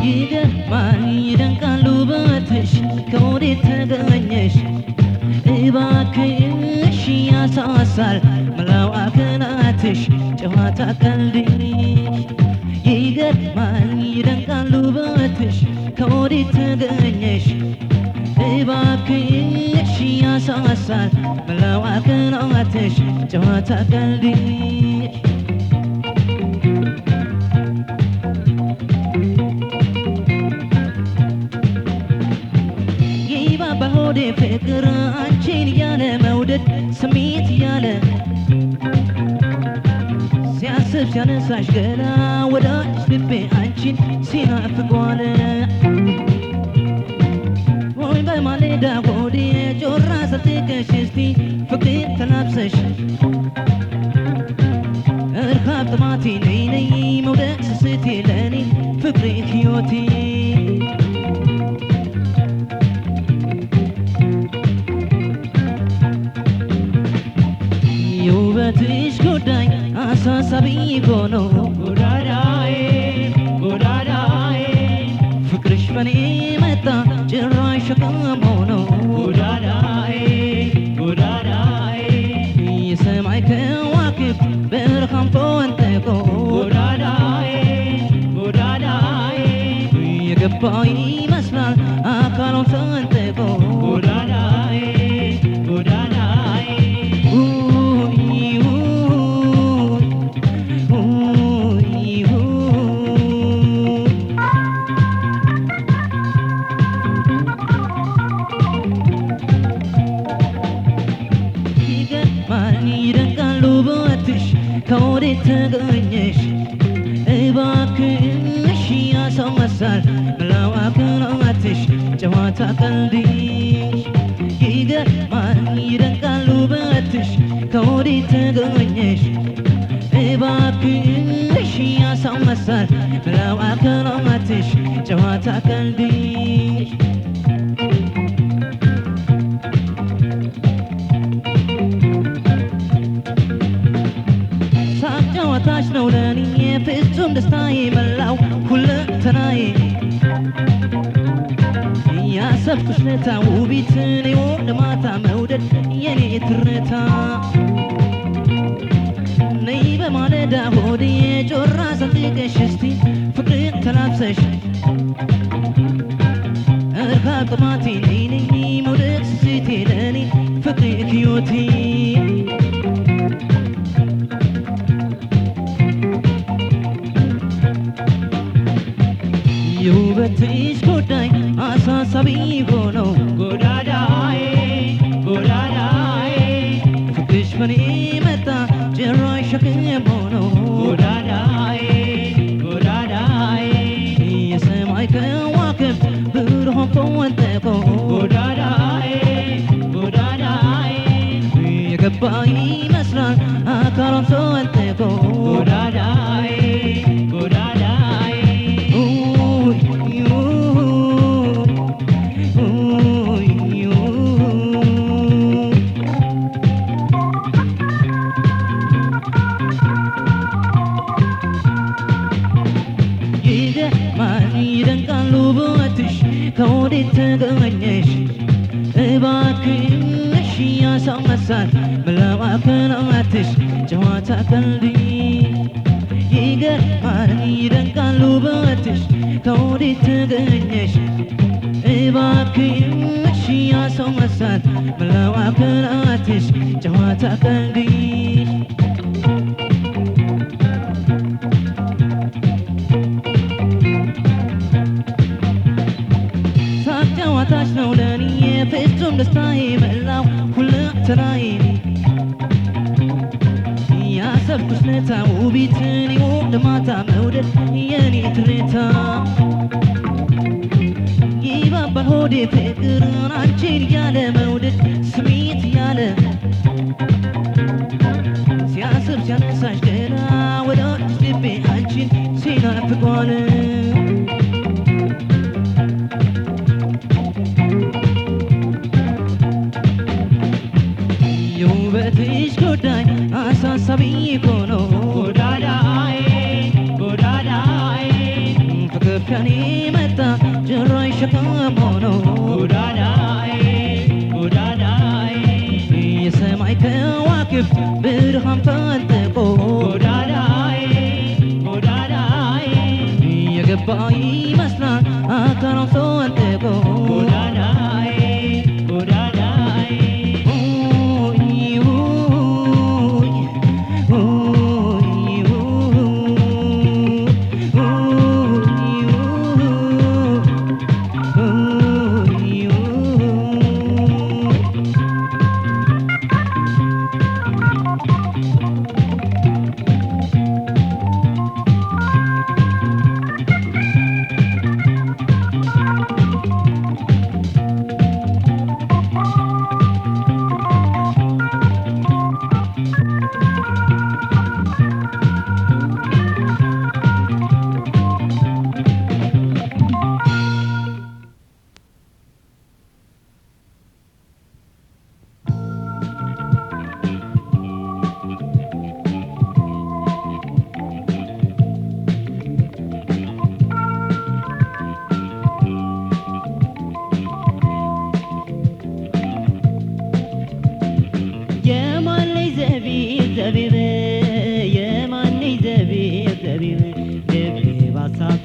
ይገርማል ይደንቃል ውበትሽ ከወዴት ተገኘሽ እባክሽ ያሳሳል መላው አካላትሽ ጨዋታ ቀልድሽ ይገርማል ይደንቃል ውበትሽ ከወዴት ተገኘሽ እባክሽ ያሳሳል መላው አካላትሽ ጨዋታ ቀልድሽ በሆዴ ፍቅር አንቺን ያለ መውደድ ስሜት ያለ ሲያስብ ሲያነሳሽ ገላ ወዳጅ ልቤ አንቺን ሲናፍቋል ወይ በማለዳ ሆዴ ጮራ ሰጥቀሽ እስቲ ፍቅር ተላብሰሽ እርካብ ጥማቴ ነይ ነይ መውደድ ስስቴ ለኔ ፍቅሬ ሕይወቴ የውበትሽ ጉዳይ አሳሳቢ ሆኖ ጎዳዳዬ ጎዳዳዬ ፍቅርሽ በኔ መጣ ጭራሽ ሸክም ሆኖ ጎዳዳዬ ጎዳዳዬ የሰማይ ከዋክብት ብርሃን ፈንጥቆ ጎዳዳዬ ጎዳዳዬ የገባው ይመስላል አካሉን ሰንጥቆ ጎዳዳዬ ጎዳዳዬ ይደንቃል ውበትሽ ከወዴት ተገኘሽ እባክሽ ያሳሳል መላው አካላትሽ ጨዋታ ቀልድሽ ይገርማል ይደንቃል ውበትሽ ከወዴት ተገኘሽ እባክሽ ያሳሳል መላው አካላትሽ ጨዋታ ቀልድሽ ጨዋታሽ ነው ለኔ ፍጹም ደስታዬ መላው ሁለንተናዬ ያሰብኩሽ ለታ ውቢት ነይ ወደ ማታ መውደድ የኔ ትርታ ነይ በማለዳ ሆዴ ጮራ ሰንጥቀሽ እስቲ ፍቅርን ተላብሰሽ እርካብ ጥማቴ ነይ ነይ መውደድ ስስቴ ለኔ ፍቅሬ ሕይወቴ የውበትሽ ጉዳይ አሳሳቢ ሆኖ ጎዳዳዬ ጎዳዳዬ ፍቅርሽ በኔ መጣ ጭራሽ ሸክም ሆኖ ጎዳዳዬ ጎዳዳዬ የሰማይ ከዋክብት ብርሃን ፈንጥቆ ጎዳዳዬ ጎዳዳዬ የገባ ይመስላል አካሉን ሰንጥቆ ጎዳዳዬ ይደንቃል ውበትሽ ከወዴት ተገኘሽ እባክሽ ያሳሳል መላው አካላትሽ ጨዋታ ቀልድሽ ይገርማል ይደንቃል ውበትሽ ከወዴት ተገኘሽ እባክሽ ያሳሳል መላው አካላትሽ ጨዋታ ቀልድሽ ጨዋታሽ ነው ለኔ ፍጹም ደስታዬ መላው ሁለንተናዬ ያሰብኩሽ ለታ ውቢት ነይ ወደ ማታ መውደድ የኔ ትርታ ይባባል ሆዴ ፍቅርን አንቺን ያለ መውደድ ስሜት ያለ ሲያስብ ሲያነሳሽ ገላ ወዳጅ ልቤ አንቺን ሲናፍቋል የውበትሽ ጉዳይ አሳሳቢ ሆኖ ጎዳዳዬ ጎዳዳዬ ፍቅር ግፍያኔ መጣ ጭራሽ ሸክም ሆኖ ጎዳናዬ የሰማይ ከዋክብት ብርሃን ፈንጥቆ ጎዳናዬ የገባ ይመስላል አካሏን ሰንጥቆ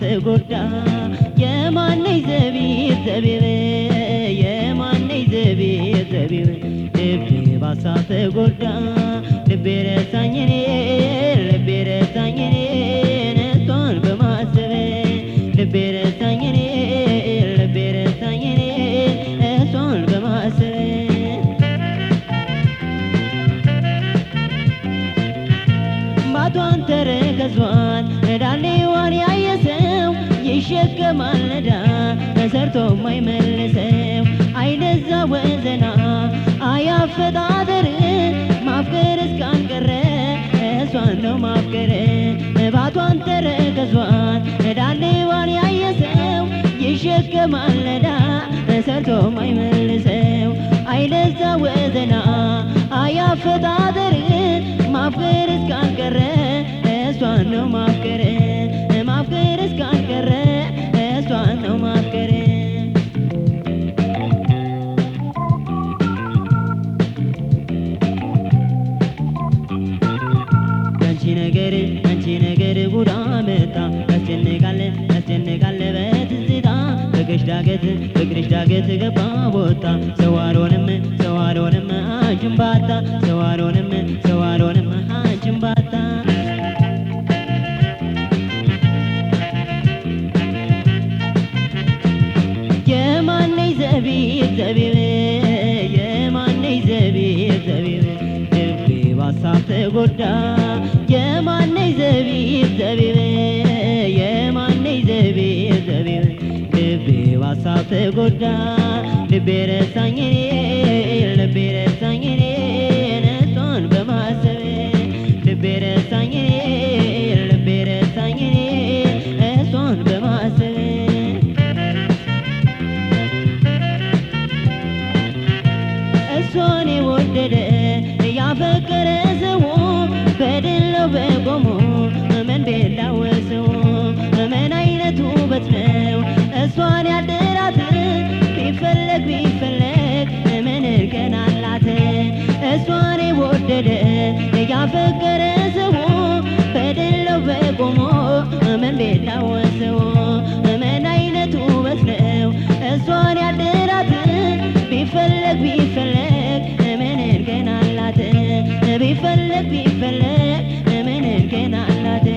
ተጎዳ የማነኝ ዘቢብ የማነኝ ዘቢብ ልቤ ባሳብ ተጎዳ ልቤ ረሳኝ እኔን እሷን በማሰብ ልቤ ረሳኝ እኔን እሷን በማሰብ ባቷን ተረከዟን ዳሌዋን ያየ ሰው ይሸከማል ነዳ ተሰርቶ ማይመልሰው አይለዛ ወዘና አያፈጣጠር ማፍቀር እስካልቀረ እሷን ነው ማፍቀር ባቷን ተረከዟን ዳሌዋን ያየ ሰው ይሸከማል ነዳ ተሰርቶ ማይመልሰው አይለዛ ወዘና አያፈጣጠር ማፍቀር እስካልቀረ እሷን ነው ማፍቀር እስካልቀረ እሷን ነው ማፍቀር ያንቺ ነገር ጉዳ መጣ ያስጨንቃል በትዝታ ፍቅርሽ ዳገት ገባ ቦታ ሰው አልሆንም አንቺን ባጣ ሰው አልሆንም አንቺን ባጣ የማነኝ ዘቢብ የማነኝ ዘቢብ ልቤ ባሳብ ተጎዳ የማነኝ ዘቢብ የማነኝ ዘቢብ ልቤ ባሳብ ተጎዳ ልቤ ረሳኝ እኔን እሷን በማሰብ ልቤ ረሳኝ እኔን እሷን በማሰብ እሷን የወደደ ያፈቀረ ሰው በድል ነው በቆሙ ምን ቢላወሰው ምን አይነት ውበት ነው እሷን ያደራት ቢፈለግ ምን እርቀን አላት እሷን የወደደ ያፈቀረ ሰው በድል ነው በቆሙ ምን ቢላወሰው ምን አይነት ውበት ነው እሷን ያደራት ቢፈለግ ምን እርቀን አላት ቢፈለግ ምን እርቀን አላት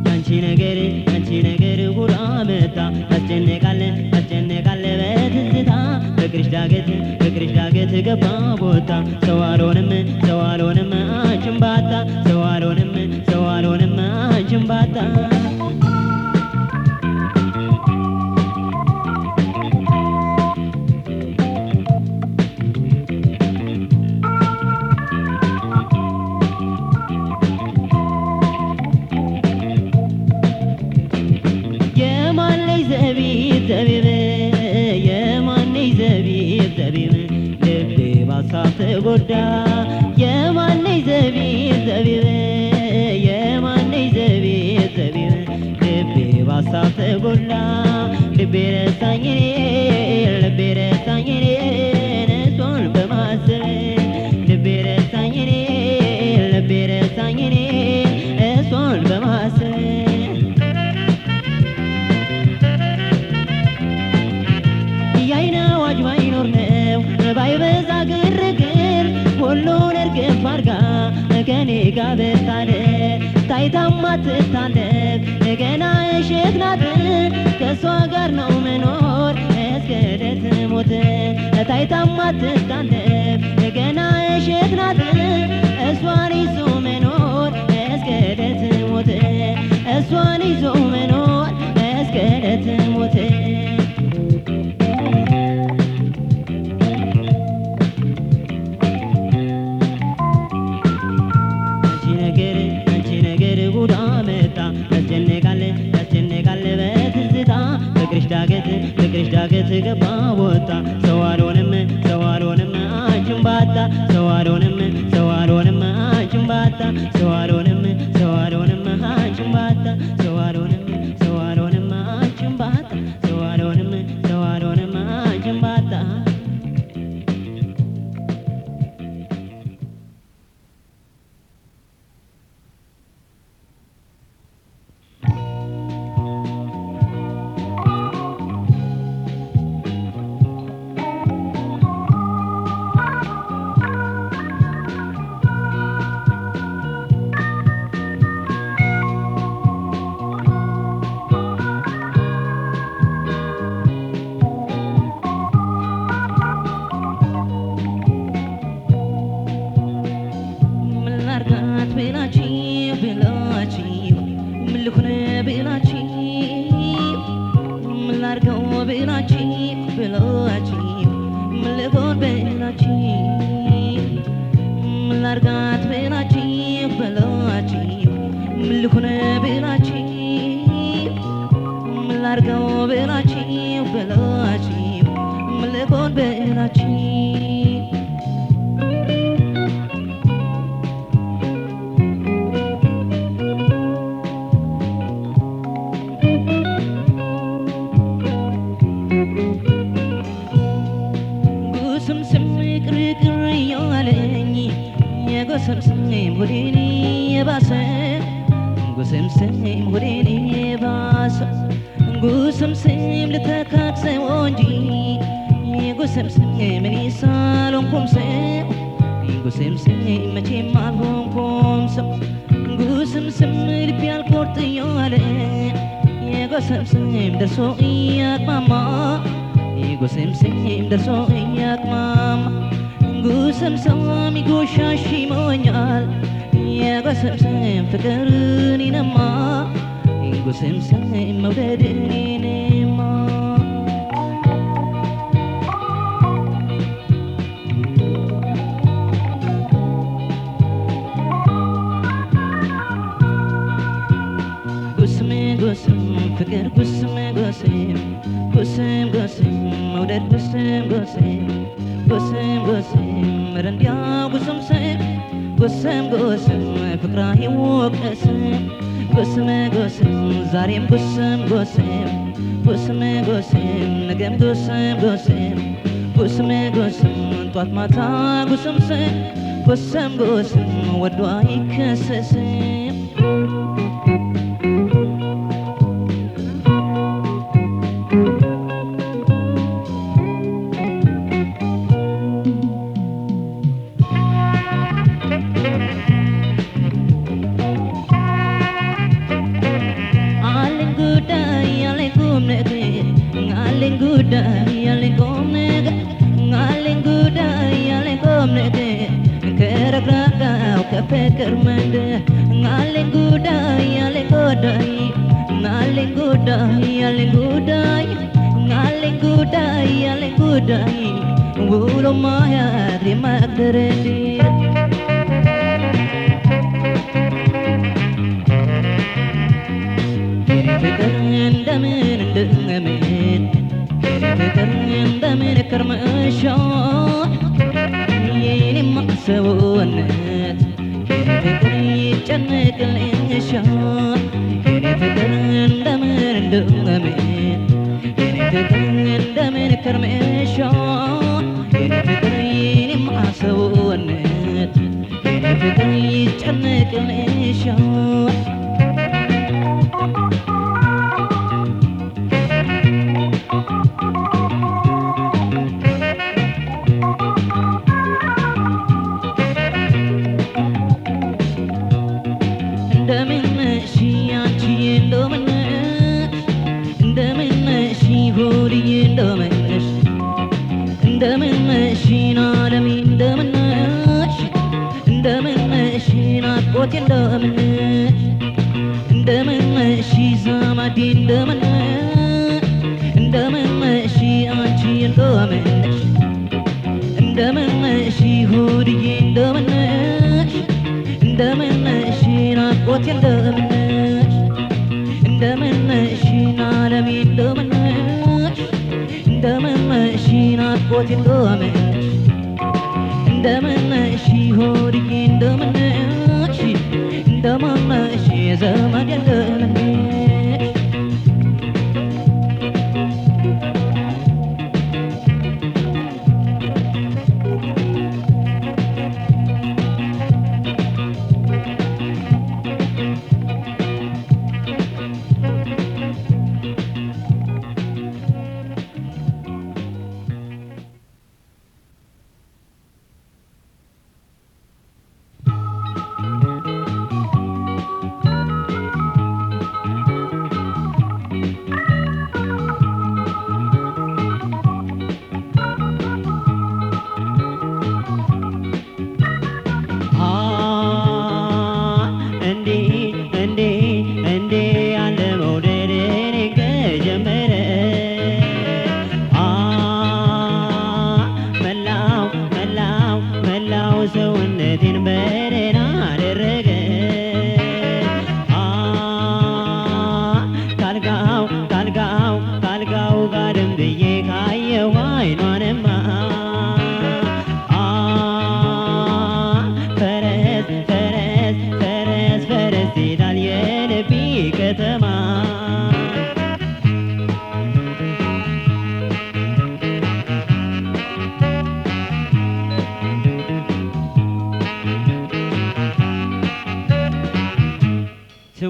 ያንቺ ነገር ጉዳ መጣ ያስጨንቃል በትዝታ ፍቅርሽ ዳገት ገባ ቦታ ሰው አልሆንም አንቺን ባጣ ሰው አልሆንም አንቺን ባጣ የማነኝ ዘቢብ ልቤ ባሳብ ተጎዳ ጎላ ልቤ ረሳኝ እሷን በማሰብ ልቤ ረሳኝ እሷን በማሰብ የዓይን አዋጅ ባይኖር ነው ባይበዛ ግርግር ሁሉን እርግፍ አርጋ ከኔ ጋር ብታድር ታይታማ ትታለፍ ገና እሸት ናት ከእሷ ጋር ነው መኖር እስከ ዕለተ ሞት ታይታማ ትታለፍ ገና እሸት ናት እሷን ይዞ መኖር እስከ ዕለተ ሞት እሷን ይዞ መኖር እስከ ዕለተ ሞት ያስጨንቃል በትዝታ ፍቅርሽ ዳገት ገባ ወጣ ሰው አልሆንም አንቺን ባጣ ሰው አልሆንም አንቺን ባጣ ሰው አልሆንም አንቺን ባጣ ሰው አልሆንም አንቺን ባጣ ሰው አልሆንም አንቺን ባጣ ጉስምስም ልተካክሰው እንጂ ጉስምስም ምን ሳልሆንኩም ሰው ጉስምስም መቼም አልሆንኩም ሰው ጉስምስም ልቤ አልቆርጥ እያለ የጉስምስም ደርሶ እያቅማማ የጉስምስም ደርሶ እያቅማማ ጉስምስም ይጎሻሽሞኛል የጉስምስም ፍቅርን ይነማ ጉስምስም መውደድን ይነማ ጉስም ፍቅር ጉስም መውደድ ጉስም ረንዲያ ጉስም ፍቅራ ይወቀስም ጉስም ዛሬም ጉስም ነገም ጉስም ጧት ማታ ጉስም ወዶ አይከሰስም ፍቅር መንደር አለኝ ጉዳይ ውሎ ማያድር የማያደርድ ፍቅር እንደምን ከርመሻል የኔማ ሰውነት ፍቅር ይጨነቅልሻል የኔ ፍቅር እንደምን የኔ ፍቅር እንደምን ከርመሻል የኔ ፍቅር የኔማ ሰውነት የኔ ፍቅር ይጨነቅልሻል እንደምንሽ ዘመዴ እንደምንሽ አንቺ እንደምንሽ ሆድዬ እንደምንሽ ናፍቆቴ እንደምንሽ ዓለሜ እንደምንሽ ናፍቆቴ እንደምንሽ ሆድዬ እንደምንሽ ዘመዴ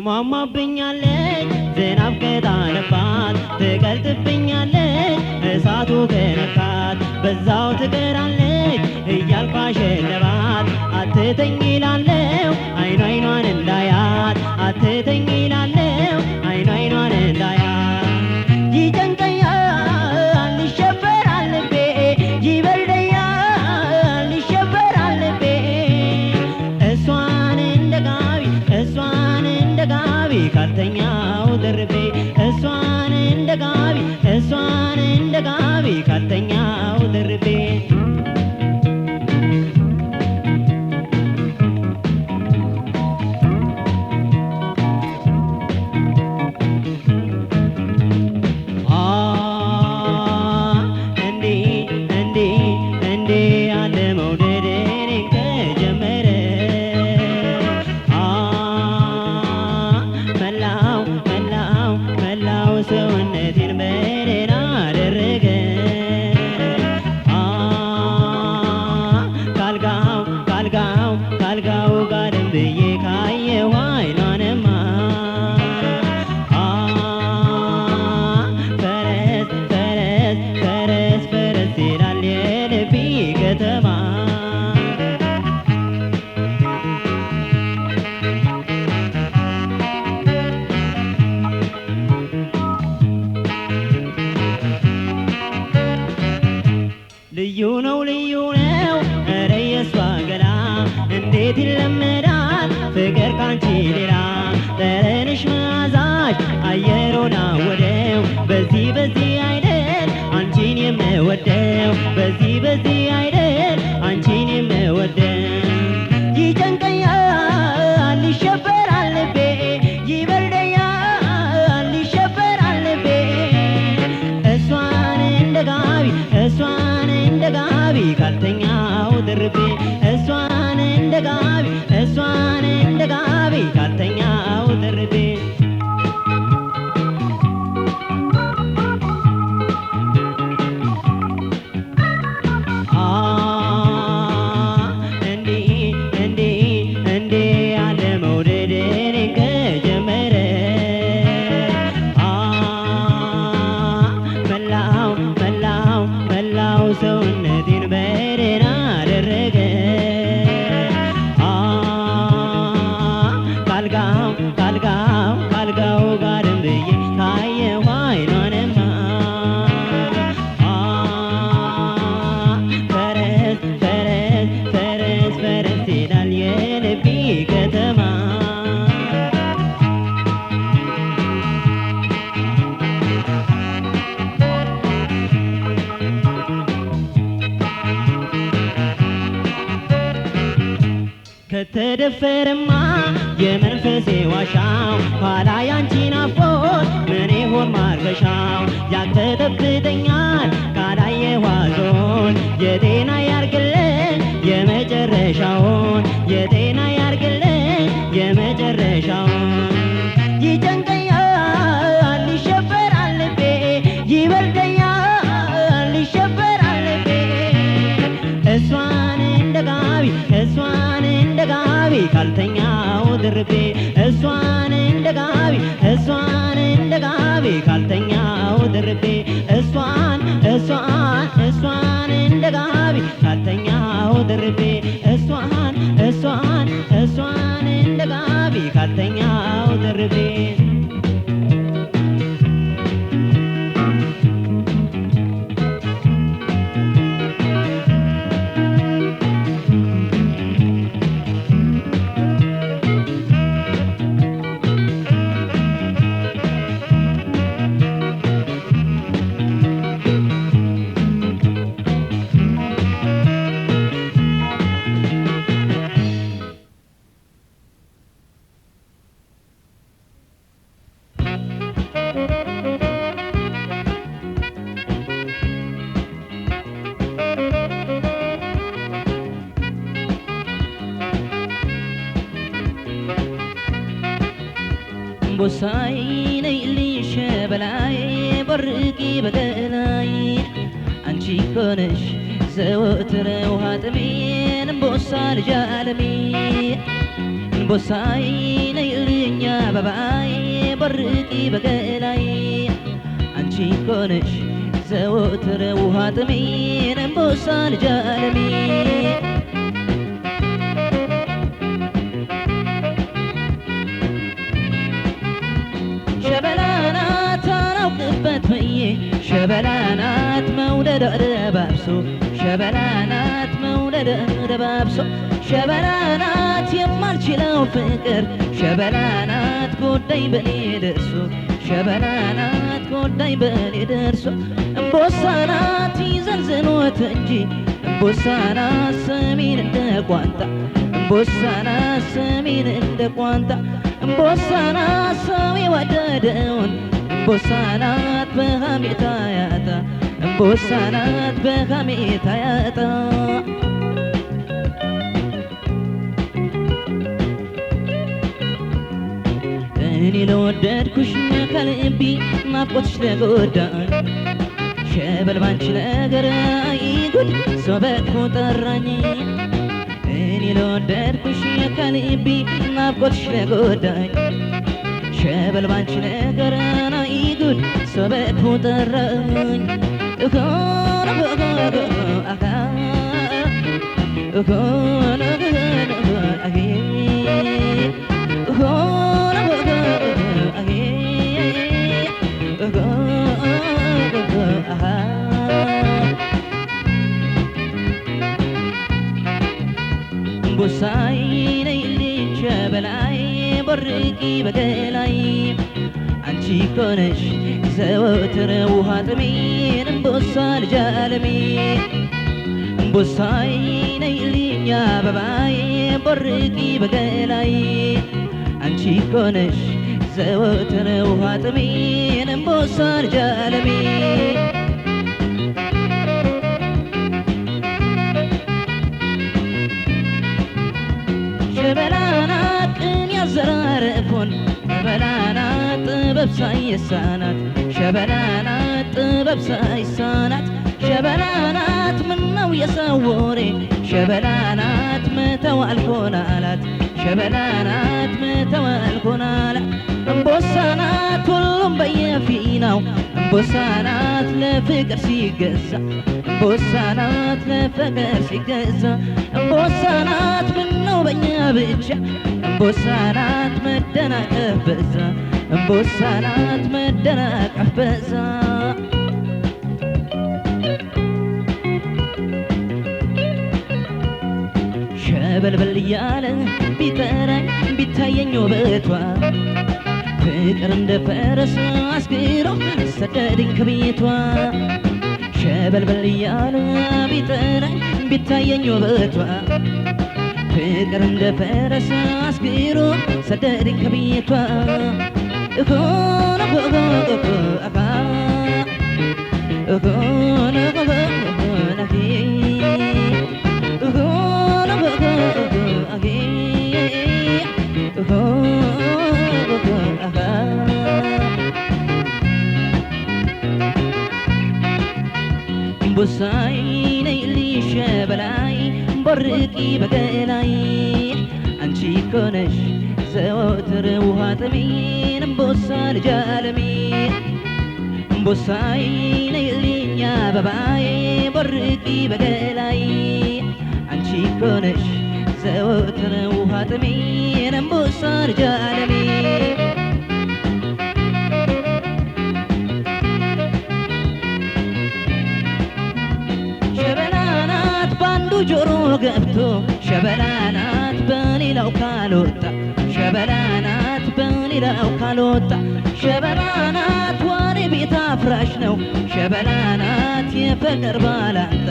ትሟሟብኛለች ዝናብ ከጣለባት ትቀልጥብኛለች እሳቱ ከነካት በዛው ትቀራለች እያልኩ አሸለባት አትተኝ እላለሁ አይኗ አይኗን እንዳያት አትተኝ እላለሁ አይኗ አይኗን እንዳያት ይጨንቀኛል ይሸበራል ልቤ ይበርደኛል ይሸበራል ልቤ እሷን እንደ ጋቢ ካልተኛው ደርቤ እሷን እንደ ጋቢ ካልተኛው ደርቤ ልዩ ነው ኧረ የሷ ገላ እንዴት ይለመዳል ፍቅር ካንቺ ሌላ ጠረንሽ መዓዛሽ አየሩን አወደው በዚህ አይደል አንቺን የምወደው በዚህ አይደል አንቺን የምወደው ይጨንቀኛል ይሸበራል ልቤ ይበርደኛል ይሸበራል ልቤ እሷን እንደ ጋቢ ካልተኛው ደርቤ እሷን እንደ ጋቢ ካልጋው ጋርም ብዬ ካየሁ አይኗንማ ፈረስ ፈረስ ፈረስ ፈረስ ይላል የልቤ ከተማ ከተደፈረማ የመንፈሴ ዋሻው ኋላ ያንቺ ናፍቆት ምን ይሆን ማርከሻው ያቅበጠብጠኛል ካላየሁ ሐዘን የጤና ያርግልኝ የመጨረሻውን የጤና ያርግልኝ የመጨረሻውን ይጨንቀኛል ይሸበራል ልቤ ይበልጠኛል ይሸበራል ልቤ እሷን እንደ ጋቢ ካልተኛው ድርቤ እሷን እንደ ጋቢ ካልተኛው ድርቤ እሷን እንደ ጋቢ ካልተኛው ድርቤ እሷን እንደ ጋቢ ካልተኛው ድርቤ ቦሳይ ነይልኝ ሸበላይ በርቂ በገላይ አንቺ ኮነሽ ዘወትር ውሃ ጥሜን ቦሳ ልጅ ዓለሜ ቦሳይ ነይልኝ አበባይ በርቂ በገላይ አንቺ ኮነሽ ዘወትር ውሃ ጥሜን ቦሳ ልጅ ዓለሜ ሸበላናት አላውቅበት ብዬ ሸበላናት መውደድ ደባብሶ ሸበላናት መውደድ ደባብሶ ሸበላናት የማልችለው ፍቅር ሸበላናት ጎዳኝ በኔ ደርሶ ሸበላናት ጎዳኝ በኔ ደርሶ እምቦሳናት ይዘንዝኖት እንጂ እምቦሳናት ስሜን እንደ ቋንጣ እምቦሳናት ስሜን እንደ ቋንጣ እምቦሳናት ሰው የወደደውን እምቦሳናት በሐሜታ ያጣ እምቦሳናት በሐሜታ ያጣ እኔ ለወደድኩሽ ከልቤ ናፍቆትሽ ለጎዳኝ ሸበል ባንቺ ነገር አይጉድ ሰው በክፉ ጠራኝ እኔ ለወደድኩሽ ከልቤ ናፍቆትሽ ለጎዳኝ ሸበል ባንቺ ነገር አይጉድ ሰው በክፉ ጠራኝ ቦሳይ ነይልኝ ሸበላይ በርቂ በገላይ አንቺ ኮነሽ ዘወትር ውሃ ጥሜን እምቦሳ ልጅ ዓለሜ እምቦሳይ ነይልኝ አበባይ በርቂ በገላይ አንቺ ኮነሽ ዘወትር ውሃ ጥሜን እምቦሳ ልጅ ዓለሜ ሸበላናት ቅን ያዘራረፎን ሸበላናት ጥበብ ሳይሳናት ሸበላናት ጥበብ ሳይሳናት ሸበላናት ምነው የሰው ወሬ ሸበላናት መተው አልሆናላት ሸበላናት መተው አልሆናላት እምቦሳናት ሁሉም በየፊናው እምቦሳ ናት ለፍቅር ሲገዛ እምቦሳ ናት ለፍቅር ሲገዛ እምቦሳ ናት ምነው በኛ ብቻ እምቦሳ ናት መደናቀፍ በዛ እምቦሳ ናት መደናቀፍ በዛ ሸበልበል እያለ ቢጠራኝ ቢታየኝ ውበቷ ፍቅር እንደ ፈረስ አስግሮ ሰደደኝ ከቤቷ ሸበልበል እያለ ቢጠራኝ ቢታየኝ ውበቷ ፍቅር እንደ ፈረስ አስግሮ ሰደደኝ ከቤቷ እኮነ አካ እኮነ ነኪ እምቦሳይ ነይልኝ ሸበላይ ቦርቂ በገላይ አንቺ እኮ ነሽ ዘወትር ውሃ ጥሜን እምቦሳ ልጅ ዓለሜ እምቦሳይ ነይልኝ አበባዬ ቦርቂ በገላይ አንቺ እኮ ነሽ ዘወትር ውሃ ጥሜን እምቦሳ ልጅ ዓለሜ ጆሮ ገብቶ ሸበላናት በሌላው ካልወጣ ሸበላናት በሌላው ካልወጣ ሸበላናት ዋኔ ቤት አፍራሽ ነው ሸበላናት የፍቅር ባላንጣ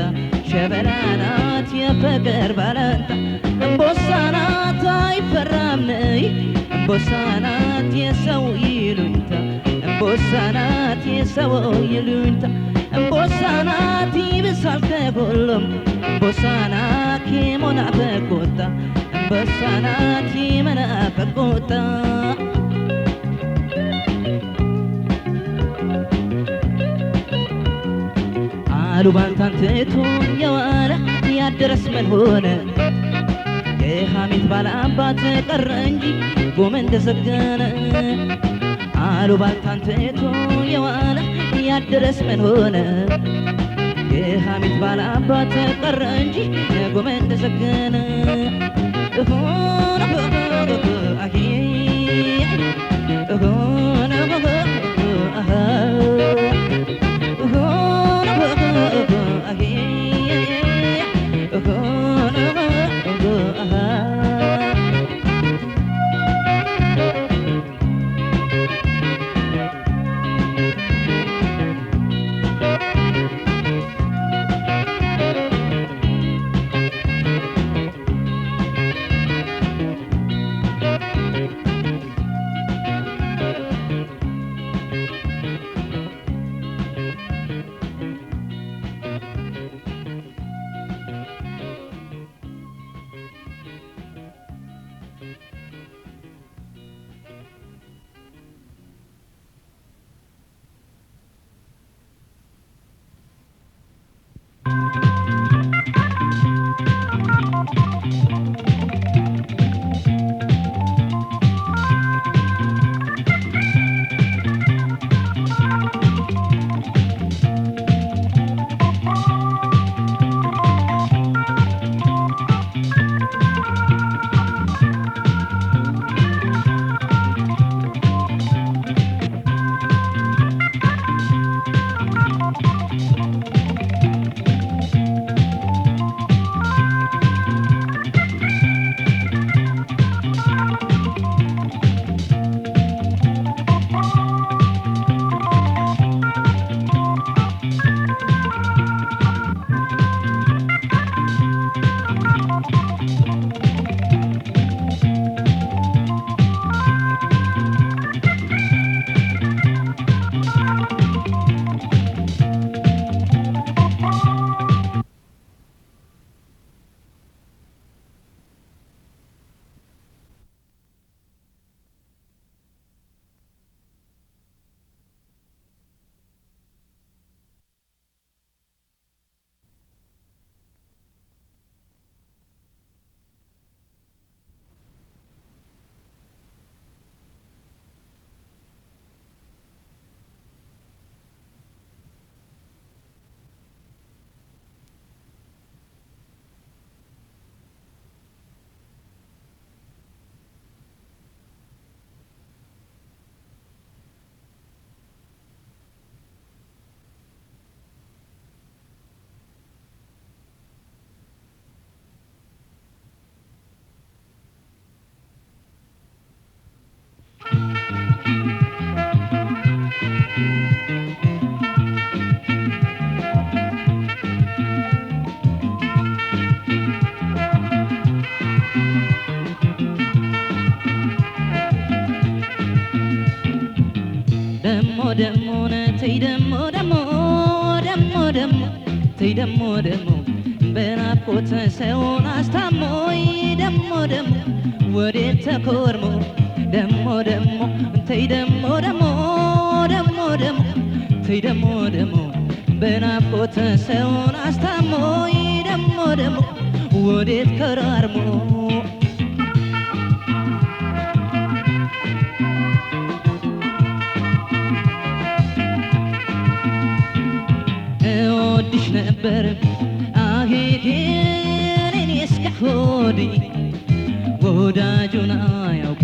ሸበላናት የፍቅር ባላንጣ እምቦሳ ናት አይፈራም ነይ እምቦሳ ናት የሰው ይሉኝታ እምቦሳ ናት የሰው ይሉኝታ እምቦሳ ናት ይብሳል ከሁሉም እምቦሳ ናት የመናፈቅ ቁጣ እምቦሳ ናት የመናፈቅ ቁጣ አሉባልታን ትቶ የዋለ ያደረስ ምን ሆነ የሐሜት ባላባት ቀረ እንጂ ጎመን ተዘገነ አሉባልታን ትቶ የዋለ ያደረስ ምን ሆነ የሐሜት ባላባት ቀረ እንጂ ጎመን ተዘገነ እሆነ አኪ እሆነ አሃ ደሞ ነተይ ደሞ ደሞ ደሞ ደሞ ተይ ደሞ ደሞ በናፍቆት ሰውን አስታሞይ ደሞ ደሞ ወዴት ተኮርሞ ደሞ ደሞ ተይ ደሞ ደሞ ደሞ ደሞ ተይ ደሞ ደሞ በናፍቆት ሰውን አስታሞይ ደሞ ደሞ ወዴት ከራርሞ እወድሽ ነበር አሄጌን እኔ እስካሁን ወዳጁን አያውቅ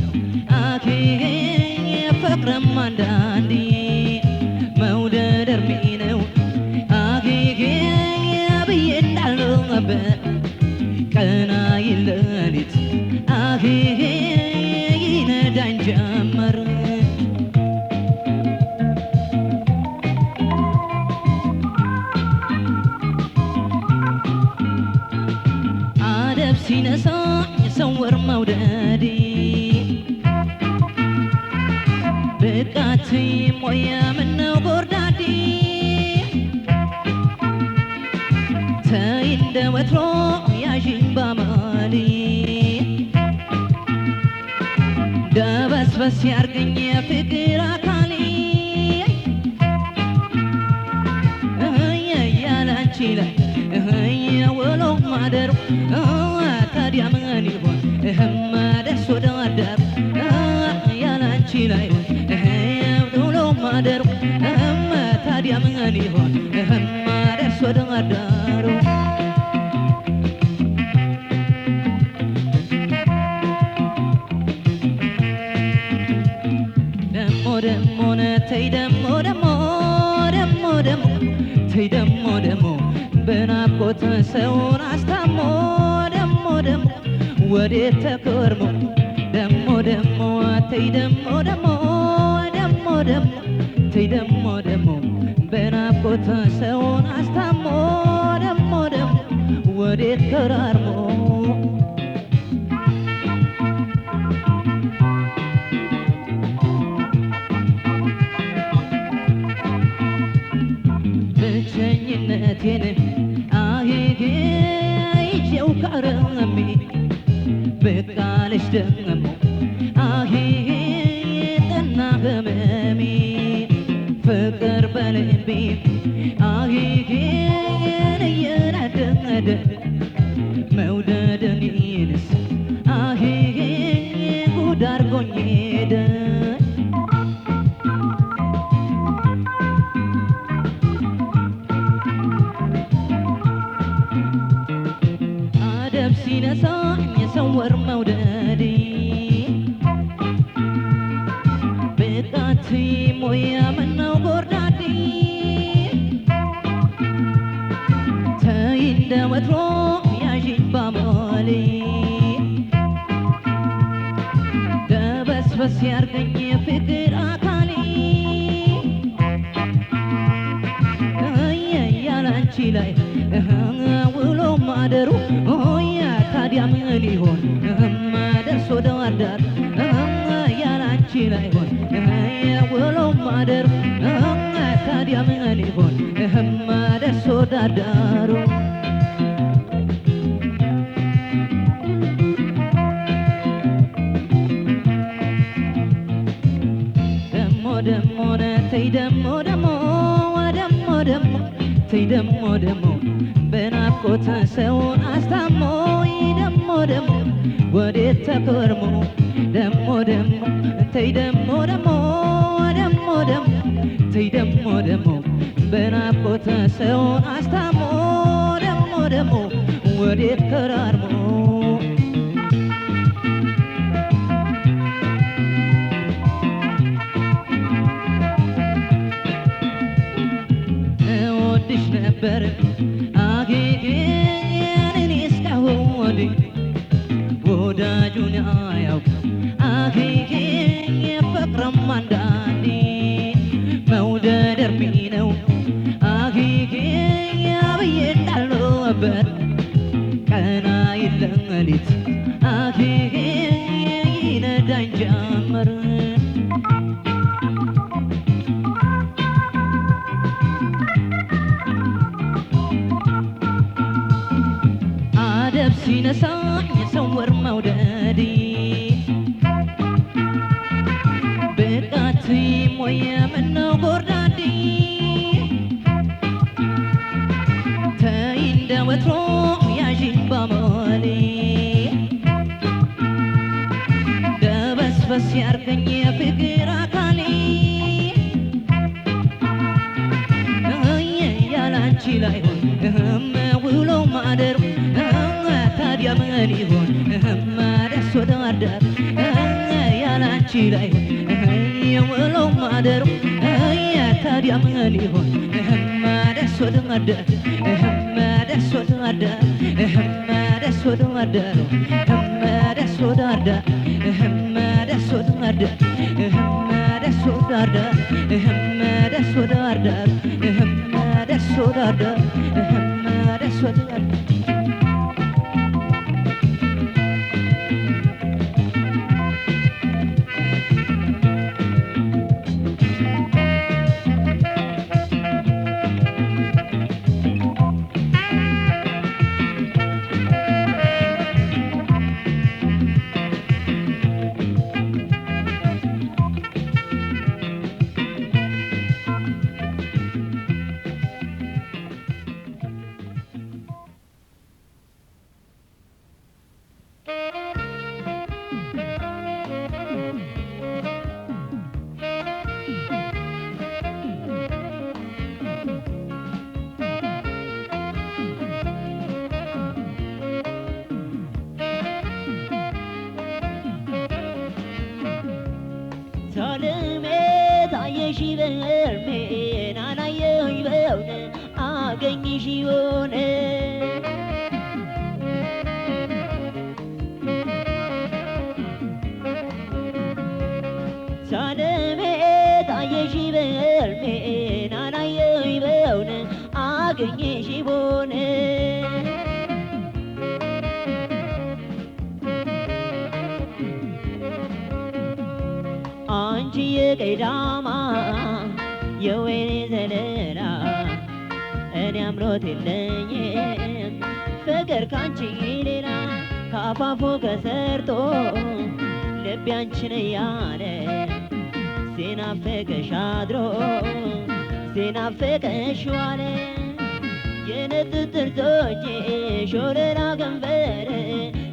አሄጌን ፍቅርም አንዳንዴ መውደድ እርሜ ነው አሄጌን ብዬ እንዳልነበር ቀና ይለሊት አሄጌን ይነዳኝ ጀመር ሲነሳ የሰወር መውደዴ ብቃት ሞያ ምነው ጎርዳዴ ተይ እንደ ወትሮ ያዥኝ ባማሌ ደበስበስ ያርገኝ የፍቅር አካሌ ያላንቺ ላይ ውሎ ማደሩ ታዲያ ምን ይሆን እህማ ደርሶ ዳዳሩ ያላንቺ ላይ ውሎ ማደሩ ታዲያ ምን ይሆን እህማ ደርሶ ዳዳሩ ደሞ ደሞ ነተይ ደሞ ደሞ ደሞ ደሞ ተይ ደሞ ደሞ በናፍቆት ሰውን አስታሞ ደሞ ደሞ ወዴት ተኮርሞ ደሞ ደሞ ተይ ደሞ ደሞ ደሞ ደሞ ተይ ደሞ ደሞ በናፍቆት ሰውን አስታሞ ደሞ ደሞ ወዴት ከራርሞ ብቸኝነቴን ይዤው ከረሜ በቃልሽ ደሞ ጠና ህመሜ ፍቅር በልቤ እየነደደ መውደድን ይንስ ጉድ አርጎኝ ሄደ ሲነሳኝ የሰወር መውደዴ ብቃት ሞያ ምነው ጎርዳዴ ተይ እንደ ወትሮ ያዥኝ ባማሌ ደበስበስ ያርገኝ የፍቅር አካሌ ያላንቺ ላይ ውሎ ማደሩ ታዲያ ምን ይሆን ደርሶ ዳዳር ያላንቺ ላይ ሆን ውሎ ማደሩ ታዲያ ምን ይሆን ደርሶ ዳዳሩ ደሞ ደሞ ነተይ ደሞ ደሞ ደሞ ደሞ ተይ ደሞ ደሞ በናፍቆት ሰውን አስታሞ ደሞ ደሞ ወዴት ተኮርሞ ደሞ ደሞ ተይ ደሞ ደሞ ደሞ ደሞ ተይ ደሞ ደሞ በናፍቆት ሰውን አስታሞ ደሞ ደሞ ወዴት ከራርሞ እወድሽ ነበር አጌጌን እስካሁን ወዳጁን አያውቅ አጌጌን ፍቅርም አንዳንዴ መውደድ እርሜ ነው አጌጌን ብዬ እንዳልነበር ቀና ይለሊት አጌጌን ይነዳኝ ጀመር ፈስ ያርገኝ የፍቅር አካሌ ያላንቺ ላይሆን ውሎ ማደር ታዲያ ምን ይሆን ደስ ወደ ማደር ያላንቺ ላይሆን ውሎ ማደር ታዲያ ምን ይሆን ደስ ወደ ማደር ደስ ወደ ማደር ደስ ወደ ማደር ደስ ወደ ማደር ደስ ወደ ማደር ደስ ወደ ማደር ደስ ወደ ማደር ደስ ወደ ማደር ደስ ወደ ማደር አንቺ የቀዳማ የወይኔ ዘለላ እኔ አምሮት የለኝም ፍቅር ካንቺ ሌላ ካፋፉ ከሰርቶ ልቤ አንቺን እያለ ሲናፍቅሽ አድሮ ሲናፍቅሽ ዋለ የንጥጥር ዞቼሽ ወለላ ከንፈር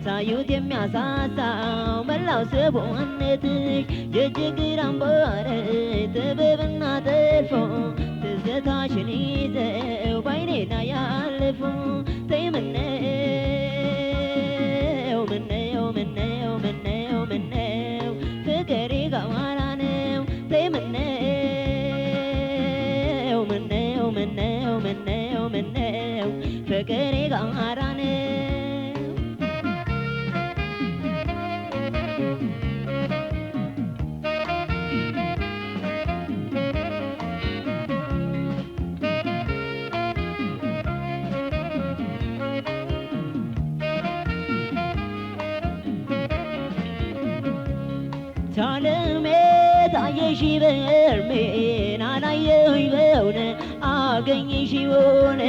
ሳዩት የሚያሳሳው መላው ስቦነትሽ የእጅግር አምባር ጥበብና ጥልፎ ትዝታሽን ይዘው ባይኔ ላይ ያልፉ ተይ ምነው ምነው ምነው ምነው ምነው ፍቅሬ ጋዋራ ነው ተይ ምነው ምነው ምነው ምነው ምነው ፍቅሬ ጋዋራ ነው ታለሜ ታየሽ በርሜን አላየሁኝ በሆነ አገኘሽ ሆነ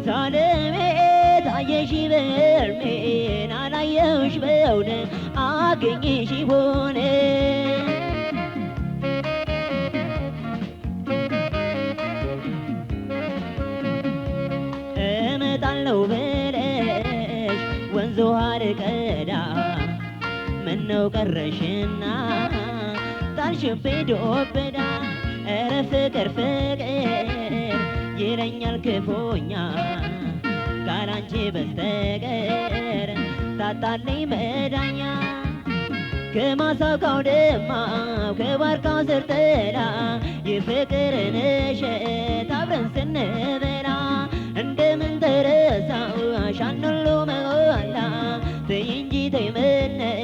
ታለሜ ታየሽ በርሜን አላየሁሽ በሆነ አገኘሽ ሆነ እመጣለሁ ብለሽ ወንዝ ውሃ ልቀዳ ምነው ቀረሽና ጣልሽብኝ ዶብዳ ኧረ ፍቅር ፍቅር ይለኛል ክፉኛ ካላንቺ በስተቀር ታጣልኝ መዳኛ ከማሳው ካውድማው ከባርካው ስር ጥላ የፍቅርን እሸት አብረን ስንበላ እንደምን ተረሳው ሻን ሁሉ መላ ተይ እንጂ ተይ ምነው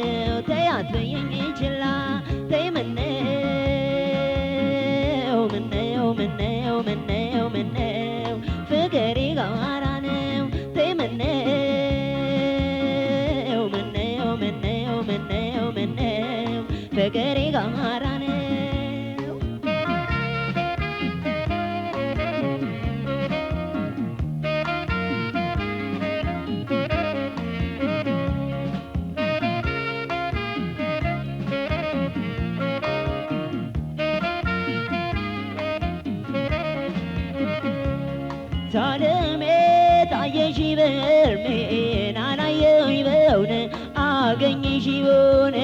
ተይ አትበይኝ ችላ ተይ ምነው ምነው ምነው ምነው ምነው ፍቅሬ ጋዋራ ነው ተይ ምነው ምነው ምነው ምነው ምነው ፍቅሬ ጋዋራ ነው ታለሜ ታየሽ በሕልሜን አላየሁኝ በእውን አገኘሽ በእውን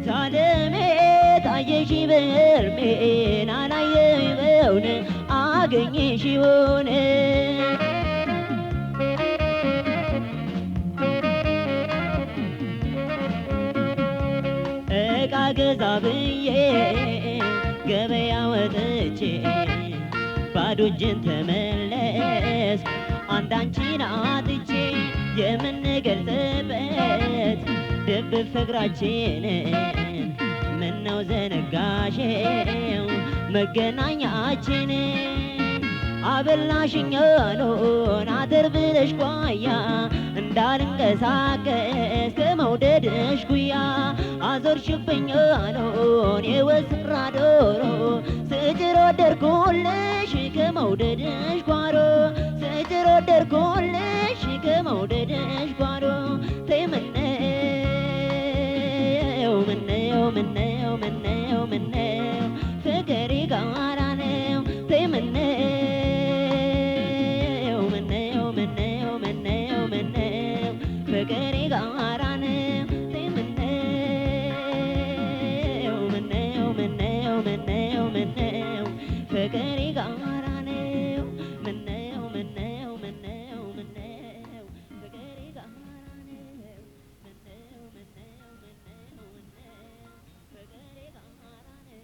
ታለሜ ታየሽ በሕልሜን አላየሁኝ በእውን አገኘሽ በእውን ዕቃ ገዛ ብዬ ገበያ ወጥቼ ባዶ እጄን ተመለስኩ አንዳንቺን አጥቼ የምንገልጽበት ድብቅ ፍቅራችንን ምነው ዘነጋሽው መገናኛችንን አበላሽኝ አሎን አተር ብለሽ ጓያ እንዳልንቀሳቀስ ከመውደድሽ ጉያ አዞርሽብኝ አሎን የወስራ ዶሮ ስጭር ወደድኩልሽ ከመውደድሽ ጓሮ ስጭር ወደድኩልሽ ከመውደድሽ ጓሮ ተይ ምነው ምነው ምነው ምነው ምነው ፍቅር ጋራ ነው ተይ ምነው ምነው ምነው ምነው ምነው ፍቅር ጋራ ነው ተይ ምነው ምነው ምነው ምነው ምነው ፍቅር ጋራ ነው ምነው ምነው ምነው ምነው ፍቅር ጋራ ነው ምነው ምነው ምነው ምነው ፍቅር ጋራ ነው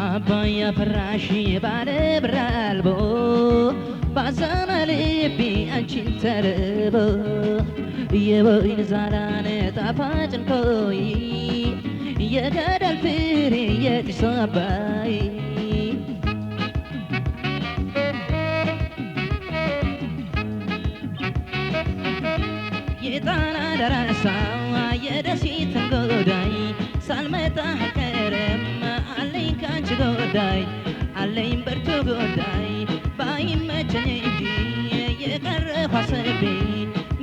አባያ ፍራሽ ባለ ብራልቦ ባዘነ ልቤ አንቺን ተርቦ የወይን ዛላን ጣፋጭ እንኮይ የገደል ፍሬ የጢስ አባይ የጣና ደረሳ የደሴት ጎዳይ ሳልመጣ አይቀርም አለኝ ካንቺ ጉዳይ አለኝ በርቱ ጉዳይ ባይመቸኝ እንጂ የቀረሁ አስቤ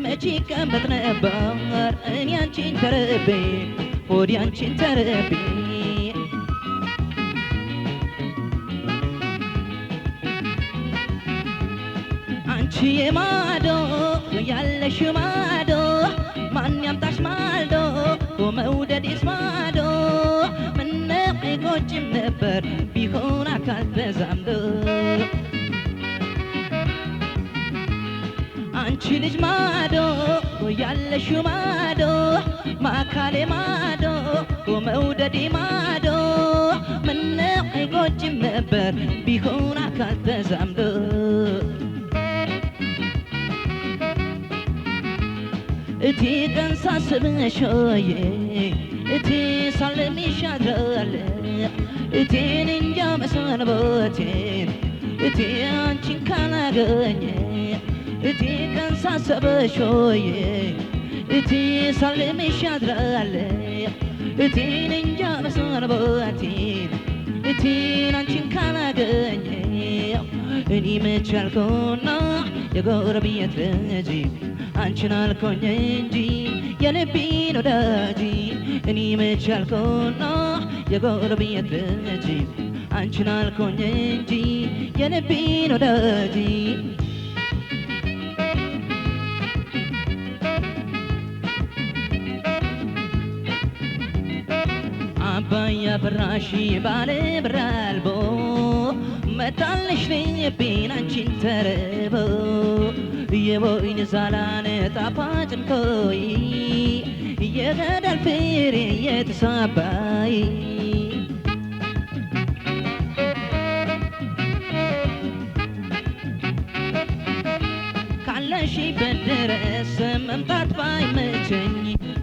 መቼ ቀመጥ ነበር እኔ አንቺን ተርቤ ሆዴ አንቺን ተርቤ አንቺ የማዶ ያለሽ ማዶ ማን ያምጣሽ ማልዶ መውደዴስ ማዶ ምነው አይቆጭም ነበር ቢሆን አካል ተዛምዶ አንቺ ልጅ ማዶ ያለሽ ማዶ ማካሌ ማዶ መውደዴ ማዶ ምነው አይቆጭም ነበር ቢሆን አካል ተዛምዶ እቲ ቀን ሳስብሽ ሆዬ እቲ ሳልምሽ አድራለሁ እቴን እንጃ መሰንበቴን እቲ አንቺን ካላገኘ እቲ ቀን ሳስብሽ ሆዬ እቲ ሳልምሽ አድራለሁ እቴን እንጃ መሰንበቴን እቴን አንቺን ካላገኘ እኔ መች አልኩና የጎረቤት ልጅ አንቺን አልኩኝ እንጂ የልቤን ወዳጅ እኔ መች አልኩና የጎረቤት ልጅ አንቺን አልኩኝ እንጂ የልቤን ወዳጅ አባያ ፍራሽ ባለ ብራልቦ መጣልሽ ልቤን አንቺን ተርቦ የወይን ዛላን ጣፋጭ እንኮይ የገደል ፍሬ የጢስ አባይ ካለሽበት ድረስ መምጣት ባይመቸኝ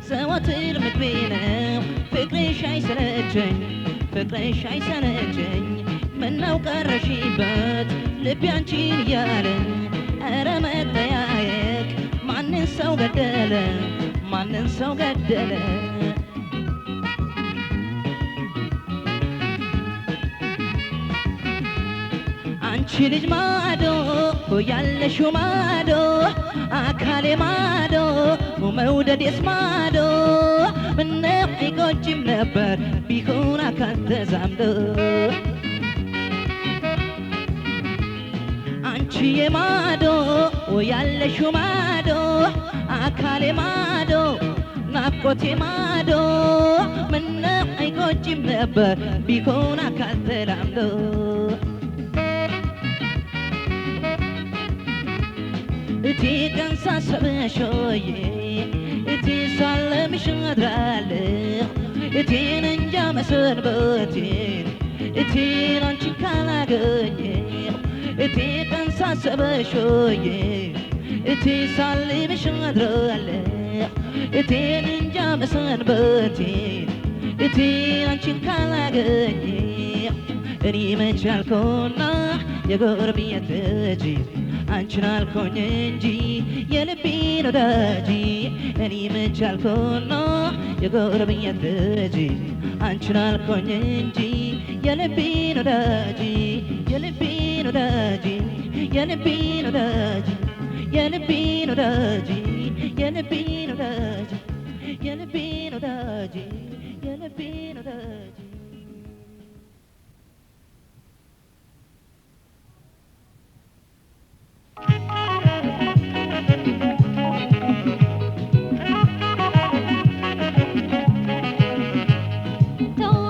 ዘወትር ምግቤ ነው ፍቅርሽ አይሰለቸኝ ፍቅርሽ አይሰለቸኝ ምነው ቀረሽበት ልቤ አንቺን እያለ ኧረ መጠያየቅ ማንን ሰው ገደለ ማንን ሰው ገደለ አንቺ ልጅ ማዶ ያለሽው ማዶ አካሌ ማዶ መውደዴስ ማዶ ምነው አይቆጭም ነበር ቢሆን አካል ተዛምዶ አንቺ የማዶ ያለሽው ማዶ አካሌ ማዶ ናፍቆቴ ማዶ ምነው አይቆጭም ነበር ቢሆን አካል ተላምዶ እቲ ቀን ሳስብሽ ሆዬ እቲ ሳለምሽ አድራለሁ እቴን እንጃ መሰንበቴን እቴን አንቺን ካላገኘሁ እቲ ቀን ሳስብሽ ሆዬ እቲ ሳለምሽ አድራለሁ እቴን እንጃ መሰንበቴን እቴን አንቺን ካላገኘሁ እኔ መች አልኩና የጎረቤት ልጅ አንቺን አልኩኝ እንጂ የልቤን ወዳጅ እኔ መች አልኩና የጎረቤት ልጅ አንቺን አልኩኝ እንጂ የልቤን ወዳጅ የልቤን ወዳጅ የልቤን ወዳጅ የልቤን ወዳጅ የልቤን ወዳጅ የልቤን ወዳጅ የልቤን ወዳጅ Tell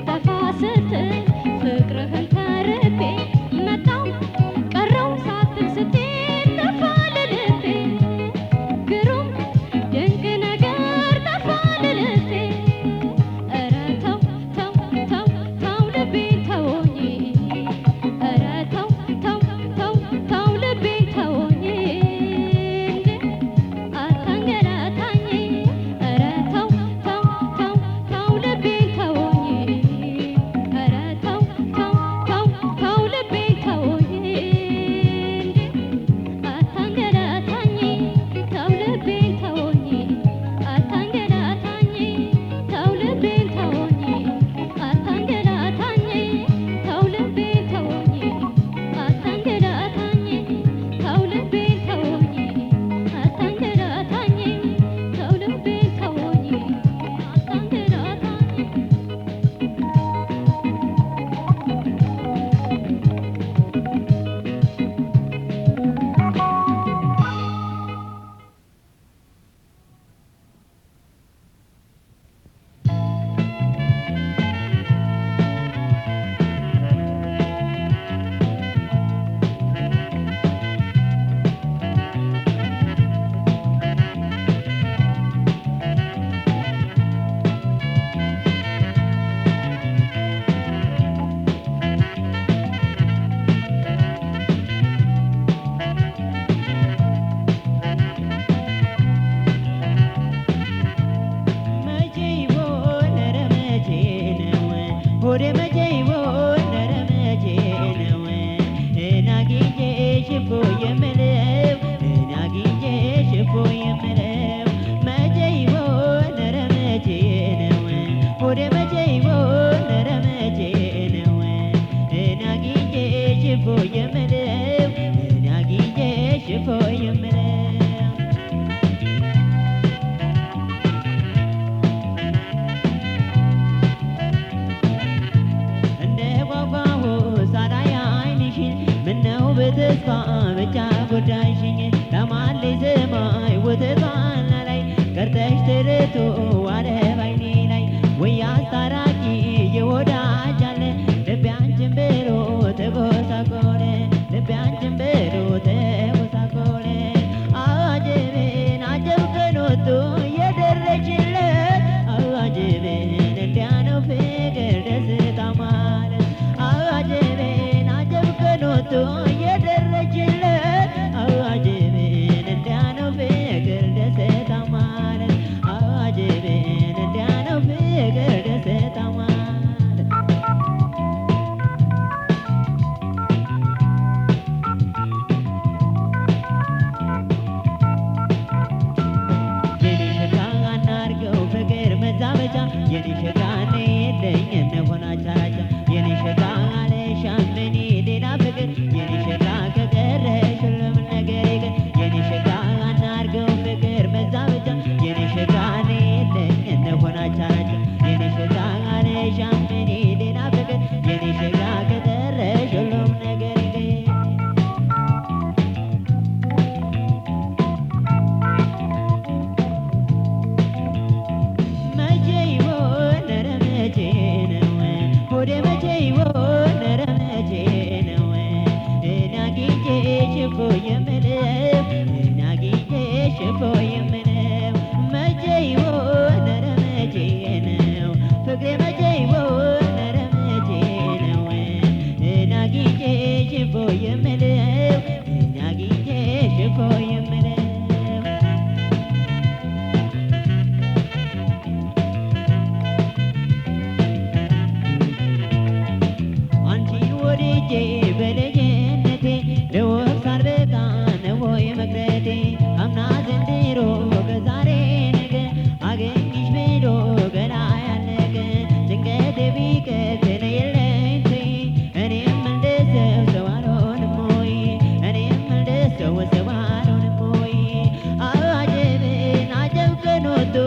ልጠፋ ስትል ፍቅርህን ተርቤ መጣው ቀረው ሳትል ስትል ጠፋ ልልቤ ግሩም ድንቅ ነገር ጠፋ ልልቤ ኧረ ተው ተው ተው ተው ልቤን ተወኝ ኧረ ተው ተው ተው ተው ልቤን ተወኝ አታንገላታኝ ኧረ ተው ተው ተው ተው ልቤን ተወኝ ኧረ ተው ተው ተው ተው ልቤን ተወኝ አታንገላታኝ ተው ልቤን ተወኝ አታንገላታኝ ተው ልቤን ተወኝ አታንገላታኝ ተው ልቤን ተወኝ አታንገላታኝ ተው ልቤን ተወኝ አታንገላታኝ ተው ልቤን ተወኝ አታንገላታኝ መቼ ይሆን ኧረ መቼ ነው ሆዴ መቼ ይሆን ኧረ መቼ ነው እናግኝቼሽ እፎ የምለው እናግኝቼሽ እፎ የምለው መቼ ይሆን ኧረ መቼ ነው ሆዴ መቼ ይሆን ኧረ መቼ ነው እናግኝቼሽ እፎ የምለው እናግኝቼሽ እፎ የምለው እንደ ጓጓሁ ሳላይ ዓይንሽን ምነው በተስፋ ብቻ ጎዳሽኝ ታማለች ሰማይ ወተቷን ላይ ቀርተሽ ተረቶ ዋለ ባይኔ ላይ ወይ አስታራቂ የወዳጅ አለ ልቤ አንቺን ብሎ ተጎሳቆለ ልቤ አንቺን ብሎ ተጎሳቆለ አጀብን አጀብ ቀኖቶ የደረችለት አጀብን እንዲያ ነው ፍቅር ደስታ ማለት አጀብን አጀብ ቀኖቶ የደረችለት አጀብን እንዲያ ነው ፍቅር ደስታ ማለት አጀብን እንዲያ ነው ፍቅር ደስታ ማለት የኔ ሸጋ አናርገው ፍቅር መዛበቻ የኔ ሸጋ እኔ የለኝ እንደሆነ አቻቻ የኔ ሸጋ አለሻም እኔ ሌላ ፍቅር የኔ ሸጋ ከቀረሽ ሁሉም ነገር ይቅር የኔ ሸጋ አናርገው ፍቅር መዛበቻ የኔ ሸጋ እኔ የለኝ እንደሆነ አቻቻ የኔ ሸጋ አለሻም እኔ ሌላ ፍቅር የኔ ሸጋ ከቀረሽ ሁሉም ነገር ይቅር መቼ ይሆን ኧረ መቼ ነው ሆዴ መቼ ይሆን ኧረ መቼ ነው እናግኝቼሽ እፎ የምለው እናግኝቼሽ እፎ የምለው መቼ ይሆን ኧረ መቼ ነው ፍቅሬ መቼ ይሆን ኧረ መቼ ነው እናግኝቼሽ እፎ የምለው እናግኝቼሽ እፎ የምለው አንቺን ወድጄ በልጅነቴ ለወግ ሳልበቃ ነው ወይ መቅረቴ አምና ዘንድሮ ከዛሬ ነገ አገኝሽ ብሎ ገና ያለቀ ድንገት ቢቀጥል የለኝ እኔም እንደ ሰው አልሆንም ወይ እኔም እንደ ሰው አልሆንም ወይ አጀብን አጀብ ቀኖቶ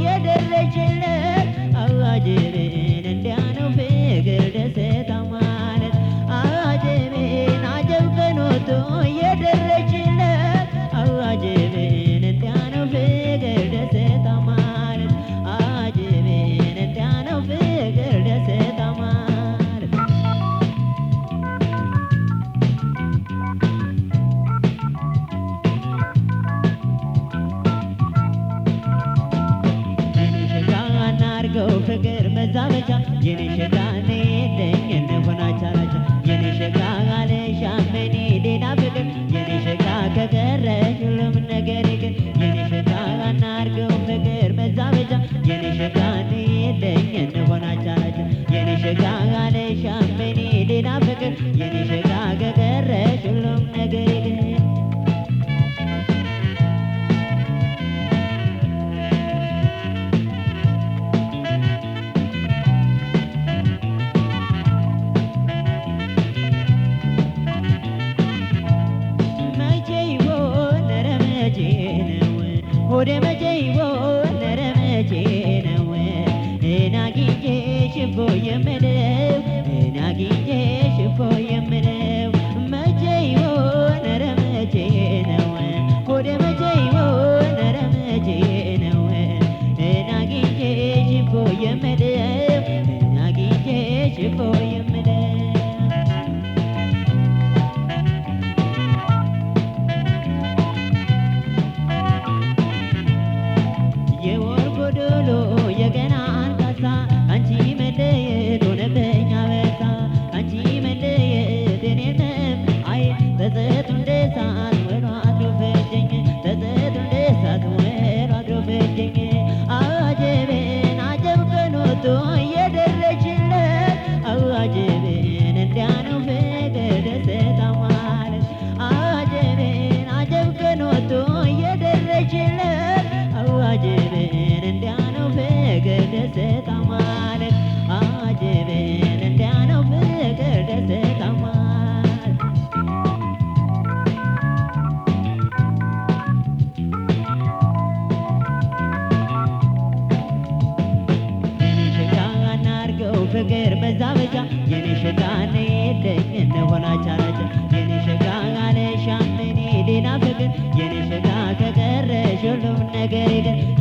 የደረችለት አጀብን እንዲያ ነው ፍቅር ደስታ ማለት አጀብ ሆዴ መቼ ይሆን ኧረ መቼ ነው አግኝቼሽ እፎ የምለው አግኝቼሽ እፎ የምለው መቼ ይሆን ኧረ መቼ ነው ሆዴ መቼ ይሆን ኧረ መቼ ነው አግኝቼሽ እፎ የምለው አግኝቼሽ እፎ የምለው የወር ጎዶሎ የገና አንካሳ አንቺ መለየት ሆነብኝ አበሳ አንቺ መለየት እኔንም አይ ተዘቱ እንደ እሳት ወሎ አድሮ ፈጀኝ ተዘቱ እንደ እሳት ወሎ አድሮ ፈጀኝ አጀብን አጀብ ቀኖቶ እየደረችለት አጀብን እንዲያ ነው ፍቅር ደስታ ማለት አጀብን አጀብ ቀኖቶ እየደረችለት አጀብን እንዲያ ነው ፍቅር ደስታ ማለት አጀብን እንዲያ ነው ፍቅር ደስታ ማለት የኔ ሸጋ እናርገው ፍቅር በዛ በዛ የኔ ሸጋ የለኝ እነሆና ቻላቻ የኔ ሸጋ አለሻም እኔ ሌላ ፍቅር የኔ ሸጋ ከቀረሽ ሁሉም ነገር ይቅር